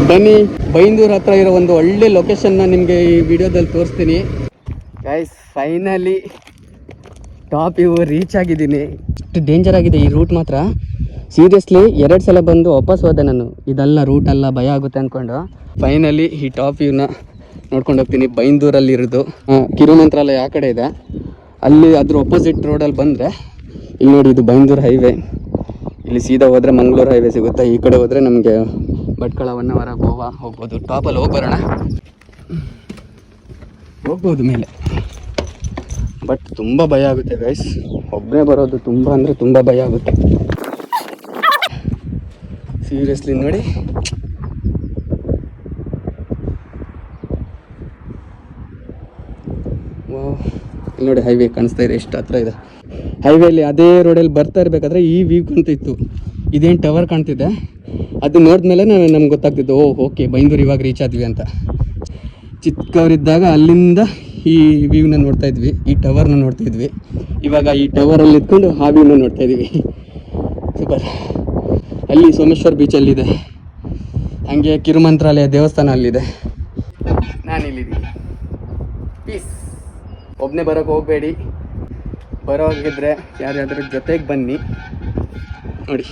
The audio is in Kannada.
ಬನ್ನಿ, ಬೈಂದೂರು ಹತ್ರ ಇರೋ ಒಂದು ಒಳ್ಳೆ ಲೊಕೇಶನ್ನ ನಿಮಗೆ ಈ ವಿಡಿಯೋದಲ್ಲಿ ತೋರಿಸ್ತೀನಿ ಗೈಸ್. ಫೈನಲಿ ಟಾಪ್ ಇವು ರೀಚ್ ಆಗಿದ್ದೀನಿ. ಇಷ್ಟು ಡೇಂಜರ್ ಆಗಿದೆ ಈ ರೂಟ್ ಮಾತ್ರ. ಸೀರಿಯಸ್ಲಿ 2 ಸಲ ಬಂದು ವಾಪಸ್ ಹೋದೆ ನಾನು. ಇದೆಲ್ಲ ರೂಟೆಲ್ಲ ಭಯ ಆಗುತ್ತೆ ಅಂದ್ಕೊಂಡು ಫೈನಲಿ ಈ ಟಾಪ್ ಇವ್ನ ನೋಡ್ಕೊಂಡು ಹೋಗ್ತೀನಿ. ಬೈಂದೂರಲ್ಲಿ ಇರೋದು ಕಿರುಮಂತ್ರಾಲಯ ಆ ಕಡೆ ಇದೆ. ಅಲ್ಲಿ ಅದ್ರ ಅಪೋಸಿಟ್ ರೋಡಲ್ಲಿ ಬಂದರೆ ಇಲ್ಲಿ ನೋಡಿ, ಇದು ಬೈಂದೂರು ಹೈವೇ. ಇಲ್ಲಿ ಸೀದಾ ಹೋದರೆ ಮಂಗಳೂರು ಹೈವೇ ಸಿಗುತ್ತೆ. ಈ ಕಡೆ ಹೋದರೆ ನಮಗೆ ಭಟ್ಕಳ, ಹೊನ್ನಾವರ, ಗೋವಾ ಹೋಗ್ಬೋದು. ಟಾಪಲ್ಲಿ ಹೋಗ್ಬರೋಣ, ಹೋಗ್ಬೋದು ಮೇಲೆ. ಬಟ್ ತುಂಬ ಭಯ ಆಗುತ್ತೆ ಗೈಸ್, ಒಬ್ಬನೇ ಬರೋದು ತುಂಬ ಅಂದರೆ ತುಂಬ ಭಯ ಆಗುತ್ತೆ ಸೀರಿಯಸ್ಲಿ. ನೋಡಿ ಇಲ್ಲಿ ನೋಡಿ, ಹೈವೇ ಕಾಣಿಸ್ತಾ ಇದೆ, ಎಷ್ಟು ಹತ್ರ ಇದೆ. ಹೈವೇಲಿ ಅದೇ ರೋಡಲ್ಲಿ ಬರ್ತಾ ಇರಬೇಕಾದ್ರೆ ಈ ವ್ಯೂ ಕಾಣ್ತಿತ್ತು. ಇದೇನು ಟವರ್ ಕಾಣ್ತಿದೆ, ಅದು ನೋಡಿದ್ಮೇಲೆ ನಮ್ಗೆ ಗೊತ್ತಾಗ್ತಿತ್ತು, ಓಕೆ ಬೈಂದೂರು ಇವಾಗ ರೀಚ್ ಆದ್ವಿ ಅಂತ. ಚಿಕ್ಕವರಿದ್ದಾಗ ಅಲ್ಲಿಂದ ಈ ವ್ಯೂನ ನೋಡ್ತಾ ಇದ್ವಿ, ಈ ಟವರ್ನ ನೋಡ್ತಾ ಇದ್ವಿ. ಇವಾಗ ಈ ಟವರಲ್ಲಿ ಇದ್ಕೊಂಡು ಆ ವ್ಯೂನ ನೋಡ್ತಾ ಇದ್ವಿ. ಸೂಪರ್. ಅಲ್ಲಿ ಸೋಮೇಶ್ವರ ಬೀಚಲ್ಲಿದೆ, ಹಾಗೆ ಕಿರುಮಂತ್ರಾಲಯ ದೇವಸ್ಥಾನ ಅಲ್ಲಿದೆ. ನಾನಿಲ್ಲಿದ್ದೀನಿ. ಪೀಸ್. ಒಬ್ಬನೇ ಬರೋಕ್ಕೆ ಹೋಗಬೇಡಿ, ಬರೋಗಿದ್ರೆ ಯಾರ್ಯಾದ್ರ ಜೊತೆಗೆ ಬನ್ನಿ. ನೋಡಿ